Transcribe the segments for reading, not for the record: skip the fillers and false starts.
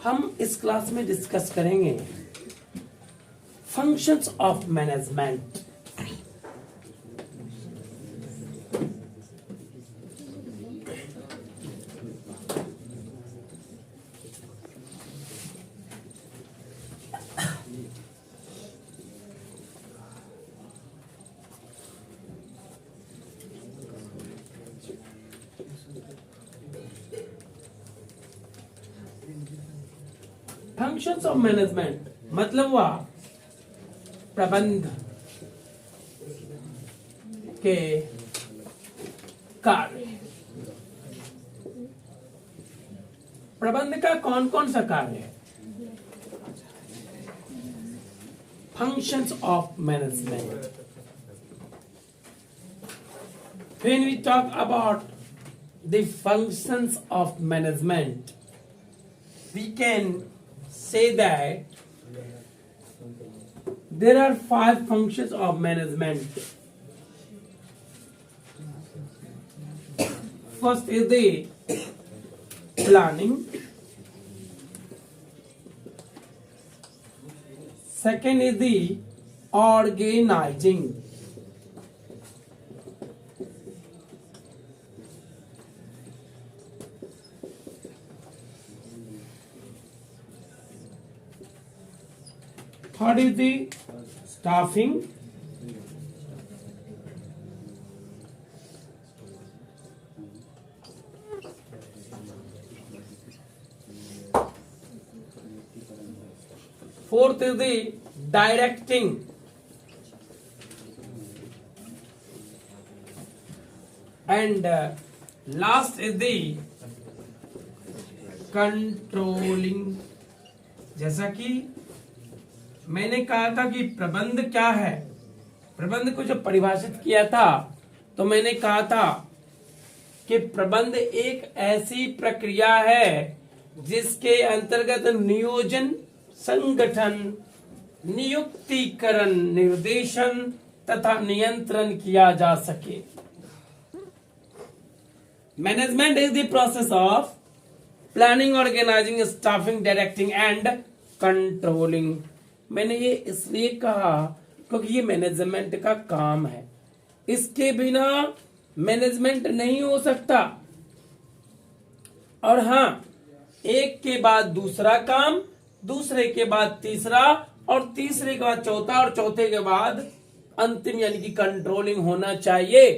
हम इस क्लास में डिस्कस करेंगे functions of management. Functions of management मतलब हुआ प्रबंध के कार्य। प्रबंध का कौन कौन सा कार्य है? Functions of management. When we talk about the functions of management, we can say that there are 5 functions of management. First is the planning. Second is the organizing. Third is the staffing. Fourth is the directing. And last is the controlling. जैसा कि मैंने कहा था कि प्रबंध क्या है, प्रबंध को जब परिभाषित किया था तो मैंने कहा था कि प्रबंध एक ऐसी प्रक्रिया है जिसके अंतर्गत नियोजन, संगठन, नियुक्तिकरण, निर्देशन तथा नियंत्रण किया जा सके। Management is the process of planning, organising, staffing, directing and controlling. मैंने ये इसलिए कहा क्योंकि ये मैनेजमेंट का काम है, इसके बिना मैनेजमेंट नहीं हो सकता। और हाँ, एक के बाद दूसरा काम, दूसरे के बाद तीसरा और तीसरे के बाद चौथा और चौथे के बाद अंतिम यानी कि कंट्रोलिंग होना चाहिए।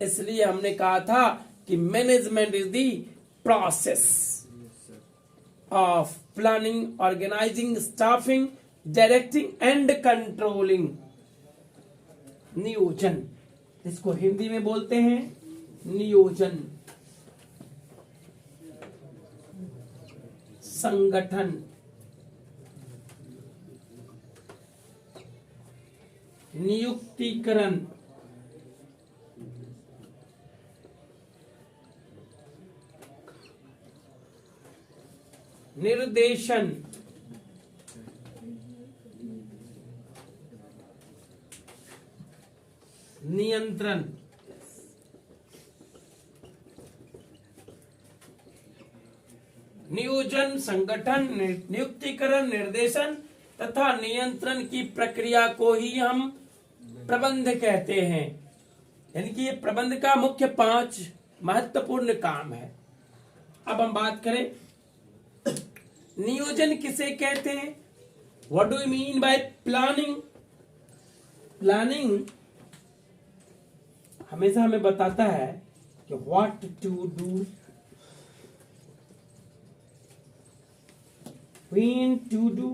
इसलिए हमने कहा था कि management is the process of planning, organising, staffing, directing and controlling. नियोजन, इसको हिंदी में बोलते हैं नियोजन। संगठन, नियुक्तिकरण, निर्देशन, नियंत्रण। नियोजन, संगठन, नियुक्तिकरण, निर्देशन तथा नियंत्रण की प्रक्रिया को ही हम प्रबंध कहते हैं। यानी कि ये प्रबंध का मुख्य 5 महत्वपूर्ण काम है। अब हम बात करें नियोजन किसे कहते हैं। What do you mean by planning? Planning हमेशा हमें बताता है कि what to do, when to do,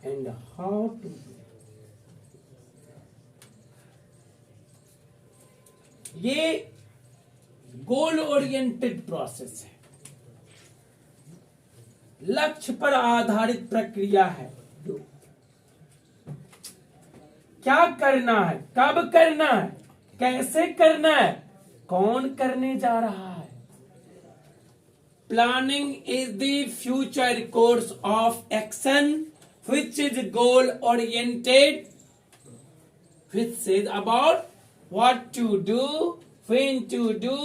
and how to do. ये गोल ओरिएंटेड प्रोसेस है, लक्ष्य पर आधारित प्रक्रिया है। क्या करना है, कब करना है, कैसे करना है, कौन करने जा रहा है। Planning is the future course of action which is goal oriented, which says about what to do, when to do,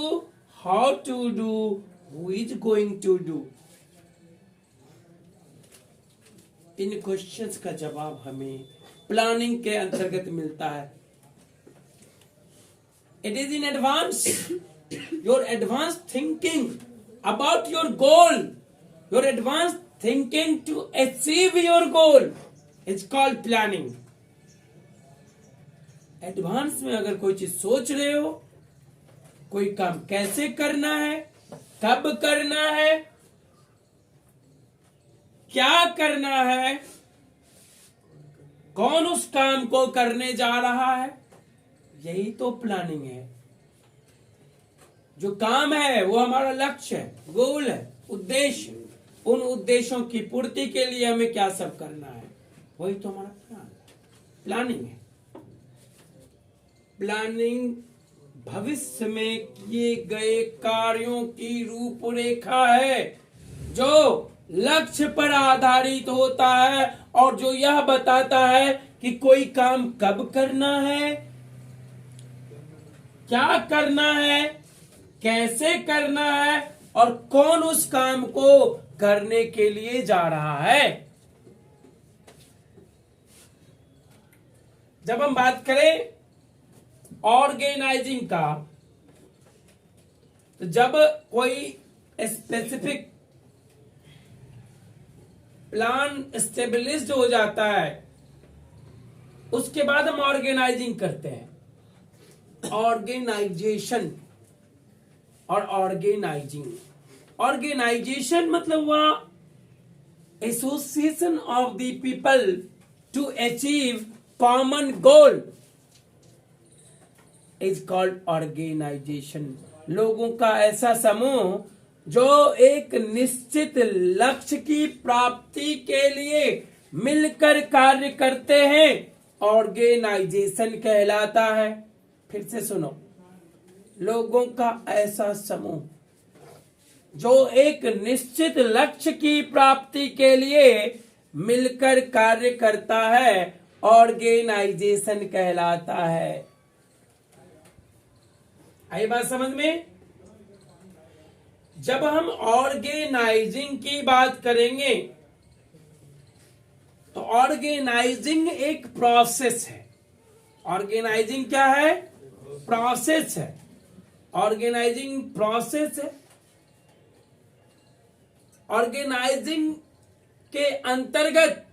how to do, who is going to do. In questions का जवाब हमें प्लानिंग के अंतर्गत मिलता है. It is in advance, your advanced thinking about your goal, your advanced thinking to achieve your goal is called planning. Advance में अगर कोई चीज सोच रहे हो, कोई काम कैसे करना है, कब करना है, क्या करना है, कौन उस काम को करने जा रहा है, यही तो प्लानिंग है. जो काम है वो हमारा लक्ष्य है, गोल है, उद्देश्य. उन उद्देश्यों की पूर्ति के लिए हमें क्या सब करना है, वही तो हमारा प्लानिंग है. प्लानिंग भविष्य में किए गए कार्यों की रूपरेखा है जो लक्ष्य पर आधारित होता है और जो यह बताता है कि कोई काम कब करना है, क्या करना है, कैसे करना है और कौन उस काम को करने के लिए जा रहा है. जब हम बात करें ऑर्गेनाइजिंग का, तो जब कोई स्पेसिफिक प्लान स्टेबलिश्ड हो जाता है उसके बाद हम ऑर्गेनाइजिंग करते हैं. ऑर्गेनाइजेशन और ऑर्गेनाइजिंग. ऑर्गेनाइजेशन मतलब हुआ association of the people to achieve common goal is called organisation. लोगों का ऐसा समूह जो एक निश्चित लक्ष्य की प्राप्ति के लिए मिलकर कार्य करते हैं, ऑर्गेनाइजेशन कहलाता है. फिर से सुनो, लोगों का ऐसा समूह जो एक निश्चित लक्ष्य की प्राप्ति के लिए मिलकर कार्य करता है, ऑर्गेनाइजेशन कहलाता है. आई बात समझ में? जब हम ऑर्गेनाइजिंग की बात करेंगे तो ऑर्गेनाइजिंग एक प्रोसेस है. ऑर्गेनाइजिंग क्या है? प्रोसेस है. ऑर्गेनाइजिंग प्रोसेस है. ऑर्गेनाइजिंग के अंतर्गत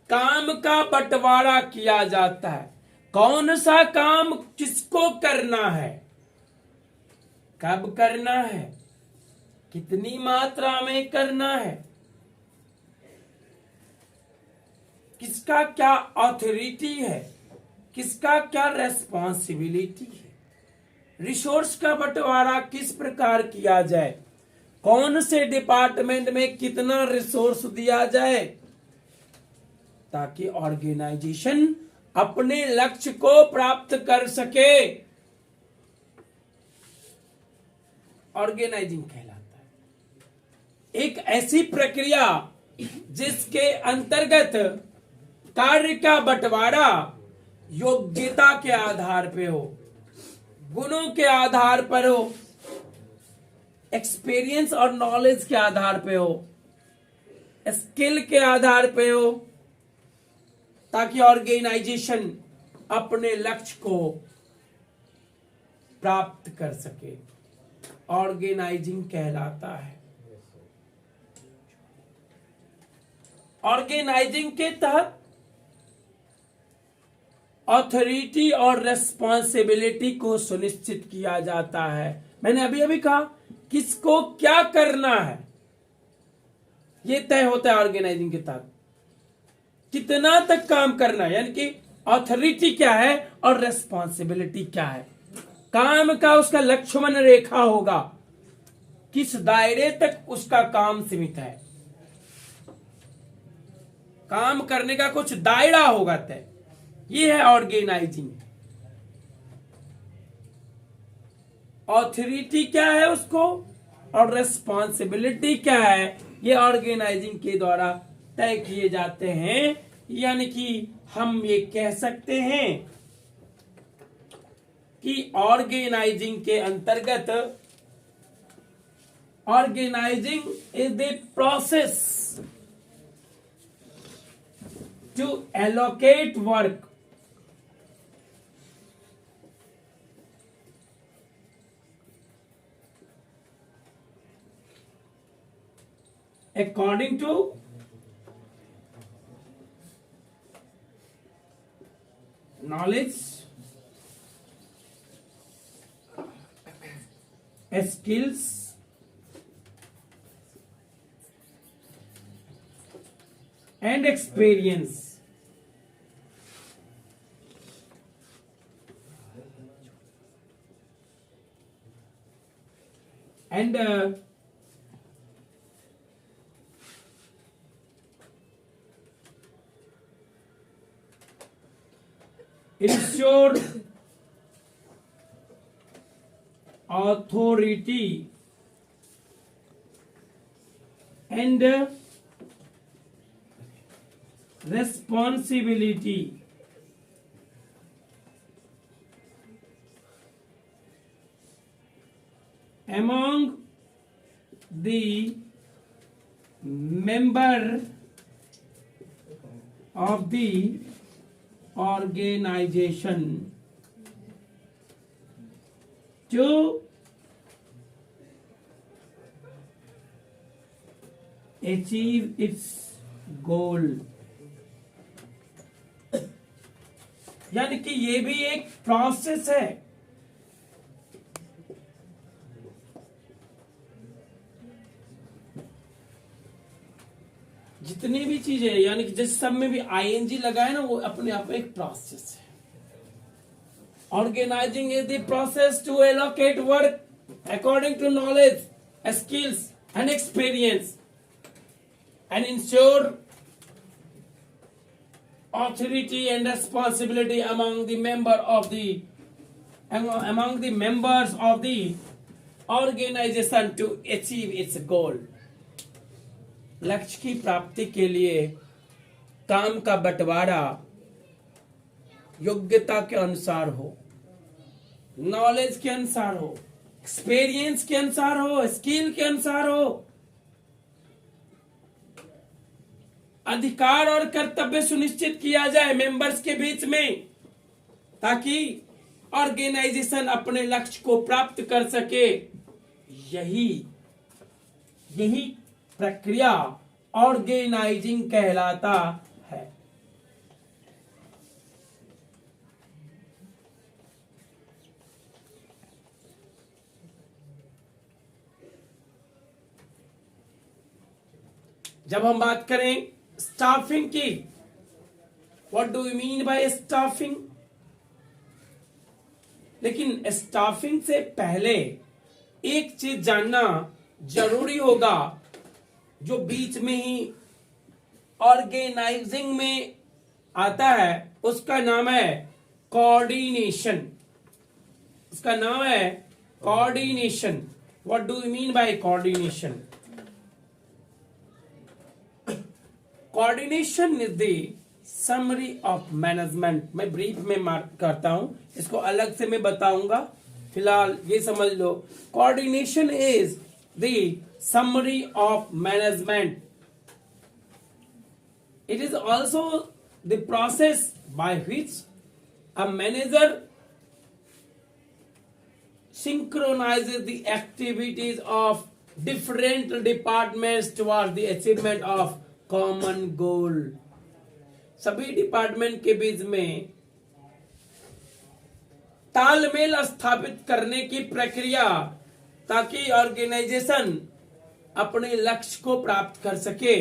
काम का बंटवारा किया जाता है. कौन सा काम किसको करना है, कब करना है, कितनी मात्रा में करना है, किसका क्या ऑथोरिटी है, किसका क्या रेस्पॉन्सिबिलिटी है, रिसोर्स का बंटवारा किस प्रकार किया जाए, कौन से डिपार्टमेंट में कितना रिसोर्स दिया जाए, ताकि ऑर्गेनाइजेशन अपने लक्ष्य को प्राप्त कर सके. ऑर्गेनाइजिंग कहलाता है एक ऐसी प्रक्रिया जिसके अंतर्गत कार्य का बंटवारा योग्यता के आधार पे हो, गुणों के आधार पर हो, एक्सपीरियंस और नॉलेज के आधार पे हो, स्किल के आधार पे हो, ताकि ऑर्गेनाइजेशन अपने लक्ष्य को प्राप्त कर सके. ऑर्गेनाइजिंग कहलाता है. ऑर्गेनाइजिंग के तहत ऑथोरिटी और रेस्पॉन्सिबिलिटी को सुनिश्चित किया जाता है. मैंने अभी अभी कहा किसको क्या करना है ये तय होता है ऑर्गेनाइजिंग के तहत. कितना तक काम करना है, यानी कि ऑथोरिटी क्या है और रेस्पॉन्सिबिलिटी क्या है. काम का उसका लक्ष्मण रेखा होगा, किस दायरे तक उसका काम सीमित है. काम करने का कुछ दायरा होगा तय. ये है ऑर्गेनाइजिंग. ऑथोरिटी क्या है उसको और रेस्पॉन्सिबिलिटी क्या है, ये ऑर्गेनाइजिंग के द्वारा तय किए जाते हैं. यानी कि हम ये कह सकते हैं कि ऑर्गेनाइजिंग के अंतर्गत, organising is the process to allocate work according to knowledge, skills, and experience. And ensure authority and responsibility among the member of the organization to achieve its goal। यानी कि ये भी एक प्रोसेस है। जितनी भी चीजें यानी कि जिस सब में भी आईएनजी लगा है ना, वो अपने आप में एक प्रोसेस है। Organising is the process to allocate work according to knowledge, skills and experience and ensure authority and responsibility among the members of the organization to achieve its goal। लक्ष्य की प्राप्ति के लिए काम का बंटवारा योग्यता के अनुसार हो, नॉलेज के अनुसार हो, एक्सपीरियंस के अनुसार हो, स्किल के अनुसार हो, अधिकार और कर्तव्य सुनिश्चित किया जाए मेंबर्स के बीच में, ताकि ऑर्गेनाइजेशन अपने लक्ष्य को प्राप्त कर सके। यही प्रक्रिया ऑर्गेनाइजिंग कहलाता है। जब हम बात करें स्टाफिंग की, what do you mean bye staffing? लेकिन स्टाफिंग से पहले एक चीज जानना जरूरी होगा, जो बीच में ही ऑर्गेनाइजिंग में आता है, उसका नाम है कोऑर्डिनेशन। उसका नाम है coordination. What do you mean bye coordination? Coordination is the summary of management. मैं ब्रीफ में मार्क करता हूं, इसको अलग से मैं बताऊंगा, फिलहाल ये समझ लो। Coordination is the summary of management. It is also the process by which a manager synchronizes the activities of different departments towards the achievement of common goal। सभी डिपार्टमेंट के बीच में तालमेल स्थापित करने की प्रक्रिया, ताकि ऑर्गेनाइजेशन अपने लक्ष्य को प्राप्त कर सके,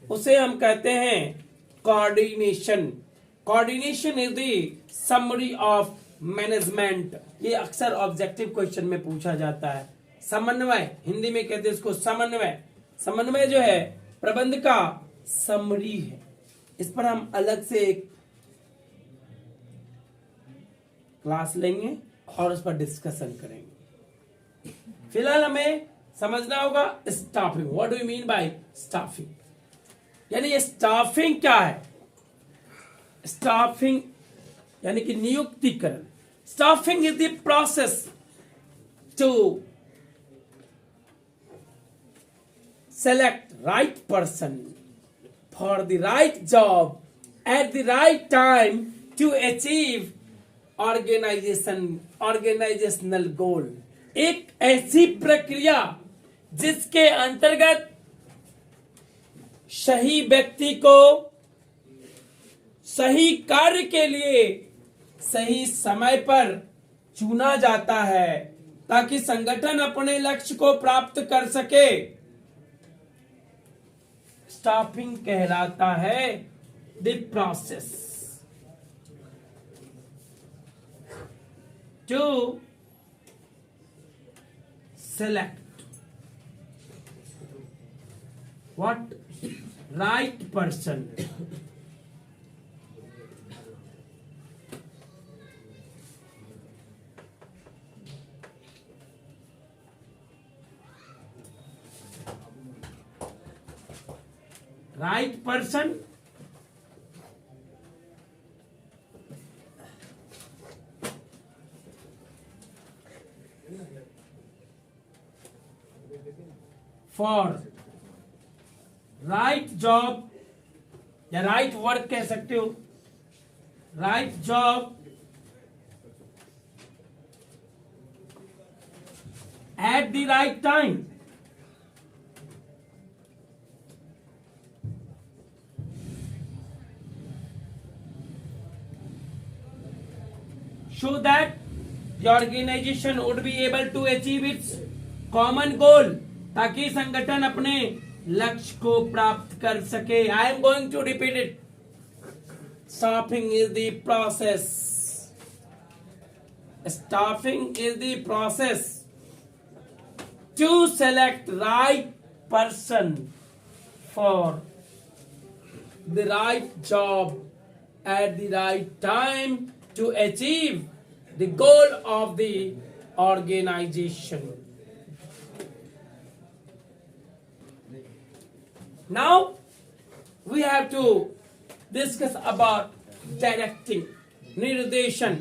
उसे हम कहते हैं coordination. Coordination is the summary of management. ये अक्सर ऑब्जेक्टिव क्वेश्चन में पूछा जाता है। समन्वय, हिंदी में कहते हैं इसको समन्वय। समन्वय जो है प्रबंध का समरी है। इस पर हम अलग से एक क्लास लेंगे और उस पर डिस्कशन करेंगे। फिलहाल हमें समझना होगा staffing. What do you mean bye staffing? यानी ये स्टाफिंग क्या है? स्टाफिंग यानी कि नियुक्तिकरण। Staffing is the process to select right person for the right job at the right time to achieve organizational goal. एक ऐसी प्रक्रिया जिसके अंतर्गत सही व्यक्ति को सही कार्य के लिए सही समय पर चुना जाता है ताकि संगठन अपने लक्ष्य को प्राप्त कर सके। स्टाफिंग कहलाता है the process to select what right person for right job या right work कह सकते हो, right job at the right time so that the organization would be able to achieve its common goal, ताकि संगठन अपने लक्ष्य को प्राप्त कर सके। I am going to repeat it. Staffing is the process, staffing is the process to select right person for the right job at the right time to achieve the goal of the organisation. Now we have to discuss about directing, निर्देशन।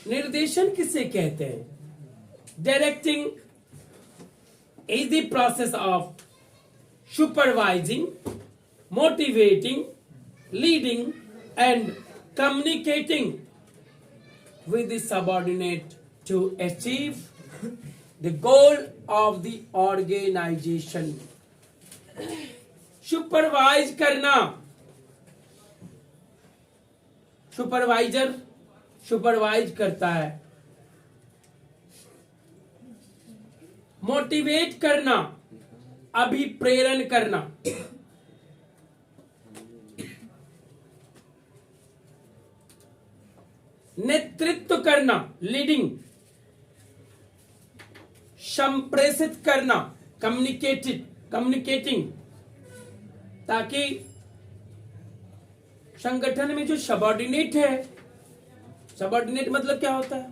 निर्देशन किसे कहते हैं? Directing is the process of supervising, motivating, leading and communicating with the subordinate to achieve the goal of the organization। Supervise करना, supervisor supervise करता है। Motivate करना, अभिप्रेरण करना। नेतृत्व करना, लीडिंग। संप्रेषित करना, कम्युनिकेटिंग, ताकि संगठन में जो सबऑर्डिनेट है, सबऑर्डिनेट मतलब क्या होता है?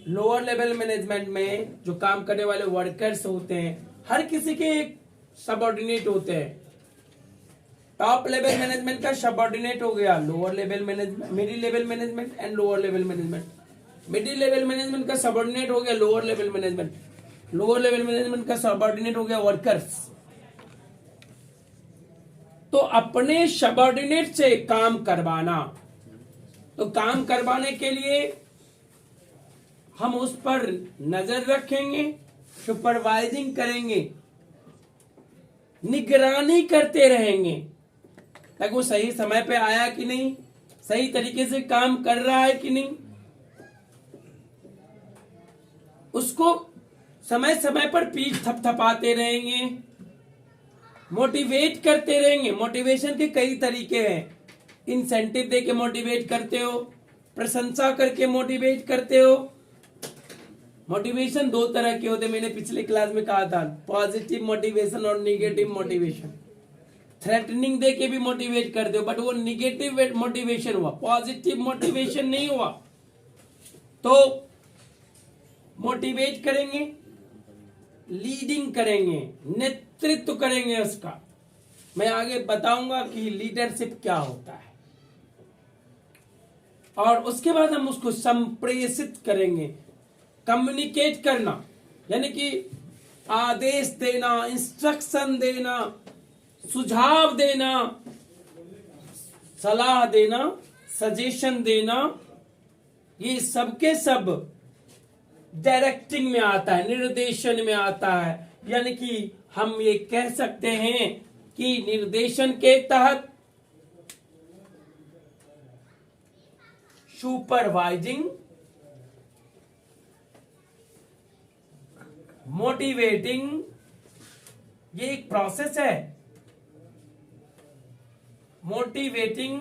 लोअर लेवल मैनेजमेंट में जो काम करने वाले वर्कर्स होते हैं, हर किसी के एक सबऑर्डिनेट होते हैं। टॉप लेवल मैनेजमेंट का सबऑर्डिनेट हो गया lower level management, middle level management and lower level management. Middle level management का सबऑर्डिनेट हो गया lower level management, lower level management का सबऑर्डिनेट हो गया वर्कर्स। तो अपने सबऑर्डिनेट से काम करवाना, तो काम करवाने के लिए हम उस पर नजर रखेंगे, सुपरवाइजिंग करेंगे, निगरानी करते रहेंगे ताकि वो सही समय पे आया कि नहीं, सही तरीके से काम कर रहा है कि नहीं। उसको समय समय पर पीठ थपथपाते रहेंगे, मोटिवेट करते रहेंगे। मोटिवेशन के कई तरीके हैं। इंसेंटिव दे के मोटिवेट करते हो, प्रशंसा करके मोटिवेट करते हो। मोटिवेशन दो तरह के होते हैं, मैंने पिछले क्लास में कहा था, पॉजिटिव मोटिवेशन और निगेटिव मोटिवेशन। थ्रेटनिंग दे के भी मोटिवेट करते हो, बट वो निगेटिव मोटिवेशन हुआ, पॉजिटिव मोटिवेशन नहीं हुआ। तो मोटिवेट करेंगे, लीडिंग करेंगे, नेतृत्व करेंगे उसका। मैं आगे बताऊंगा कि लीडरशिप क्या होता है। और उसके बाद हम उसको संप्रेषित करेंगे। कम्युनिकेट करना यानी कि आदेश देना, इंस्ट्रक्शन देना, सुझाव देना, सलाह देना, सजेशन देना, ये सबके सब डायरेक्टिंग में आता है, निर्देशन में आता है। यानी कि हम ये कह सकते हैं कि निर्देशन के तहत सुपरवाइजिंग, मोटिवेटिंग, ये एक प्रोसेस है। मोटिवेटिंग,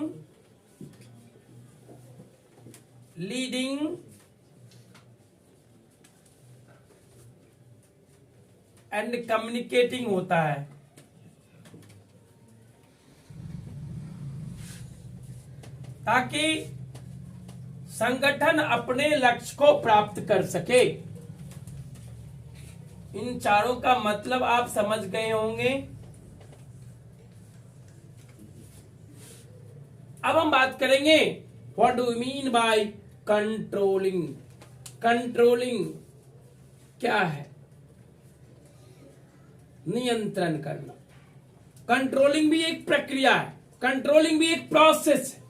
लीडिंग, एंड कम्युनिकेटिंग होता है। ताकि संगठन अपने लक्ष्य को प्राप्त कर सके। इन चारों का मतलब आप समझ गए होंगे। अब हम बात करेंगे what do you mean by controlling. Controlling क्या है? नियंत्रण करना। कंट्रोलिंग भी एक प्रक्रिया है, कंट्रोलिंग भी एक प्रोसेस है।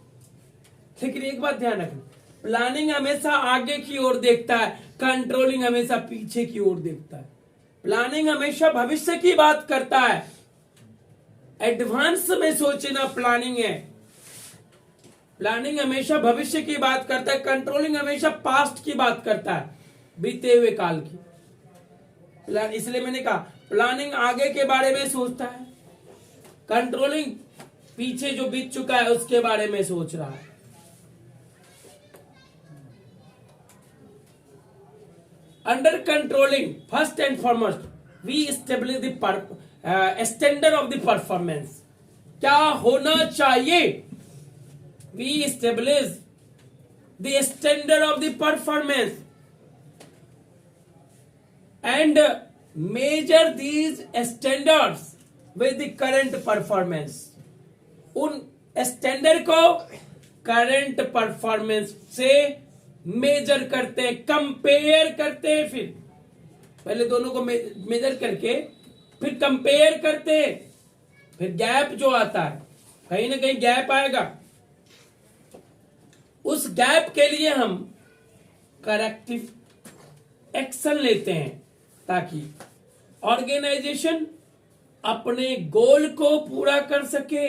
लेकिन एक बात ध्यान रखना, प्लानिंग हमेशा आगे की ओर देखता है, कंट्रोलिंग हमेशा पीछे की ओर देखता है। प्लानिंग हमेशा भविष्य की बात करता है, एडवांस में सोचना प्लानिंग है। प्लानिंग हमेशा भविष्य की बात करता है, कंट्रोलिंग हमेशा पास्ट की बात करता है, बीते हुए काल की। इसलिए मैंने कहा प्लानिंग आगे के बारे में सोचता है, कंट्रोलिंग पीछे जो बीत चुका है उसके बारे में सोच रहा है। Under controlling, first and foremost we establish the standard of the performance. क्या होना चाहिए? We establish the standard of the performance and measure these standards with the current performance. उन स्टैंडर्ड को करंट परफॉर्मेंस से मेजर करते हैं, compare करते हैं। फिर पहले दोनों को मेजर करके फिर कंपेयर करते हैं। फिर गैप जो आता है, कहीं ना कहीं गैप आएगा, उस गैप के लिए हम करेक्टिव एक्शन लेते हैं ताकि ऑर्गेनाइजेशन अपने गोल को पूरा कर सके।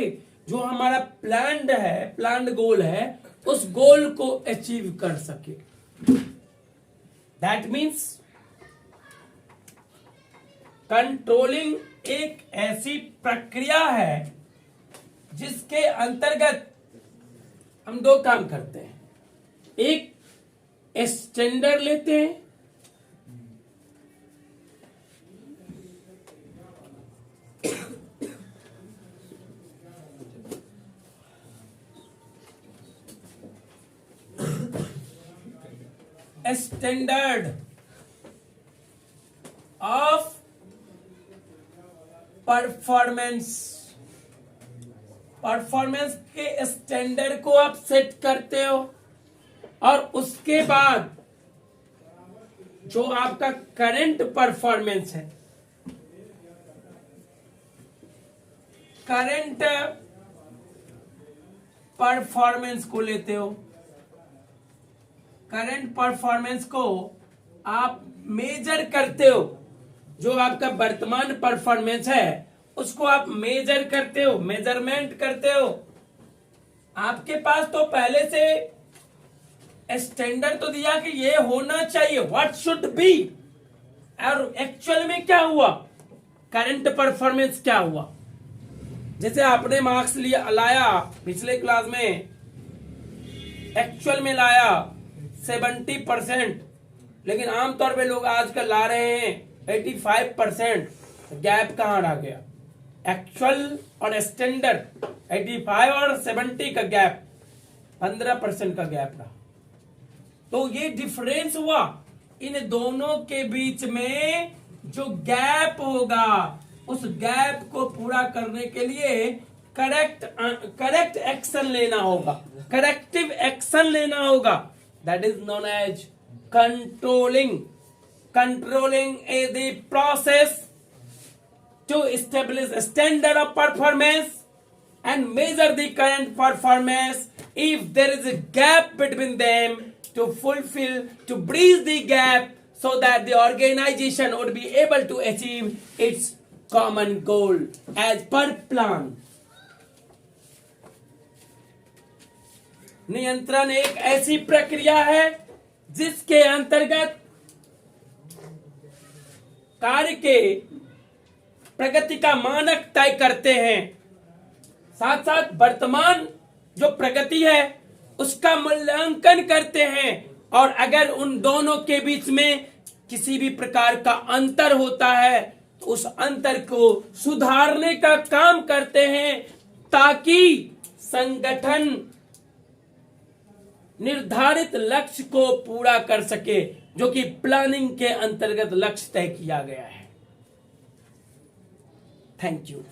जो हमारा प्लान्ड गोल है, उस गोल को अचीव कर सके। दैट मीन्स कंट्रोलिंग एक ऐसी प्रक्रिया है जिसके अंतर्गत हम दो काम करते हैं। एक स्टैंडर्ड लेते हैं, स्टैंडर्ड ऑफ परफॉर्मेंस। परफॉर्मेंस के स्टैंडर्ड को आप सेट करते हो और उसके बाद जो आपका करंट परफॉर्मेंस है, करंट परफॉर्मेंस को लेते हो। करंट परफॉर्मेंस को आप मेजर करते हो। जो आपका वर्तमान परफॉर्मेंस है उसको आप मेजर करते हो, मेजरमेंट करते हो। आपके पास तो पहले से स्टैंडर्ड तो दिया कि ये होना चाहिए, व्हाट शुड बी, और एक्चुअल में क्या हुआ, करंट परफॉर्मेंस क्या हुआ। जैसे आपने मार्क्स लाया पिछले क्लास में, एक्चुअल में लाया 70%, लेकिन आमतौर पे लोग आजकल ला रहे हैं 85%। गैप कहां रह गया? एक्चुअल और स्टैंडर्ड 85 और 70 का गैप, 15% का गैप रहा। तो ये डिफरेंस हुआ। इन दोनों के बीच में जो गैप होगा, उस गैप को पूरा करने के लिए करेक्ट एक्शन लेना होगा, करेक्टिव एक्शन लेना होगा. That is known as controlling. Controlling is the process to establish a standard of performance and measure the current performance. If there is a gap between them, to bridge the gap so that the organization would be able to achieve its common goal as per plan. नियंत्रण एक ऐसी प्रक्रिया है जिसके अंतर्गत कार्य के प्रगति का मानक तय करते हैं, साथ साथ वर्तमान जो प्रगति है उसका मूल्यांकन करते हैं, और अगर उन दोनों के बीच में किसी भी प्रकार का अंतर होता है तो उस अंतर को सुधारने का काम करते हैं ताकि संगठन निर्धारित लक्ष्य को पूरा कर सके, जो कि प्लानिंग के अंतर्गत लक्ष्य तय किया गया है. Thank you.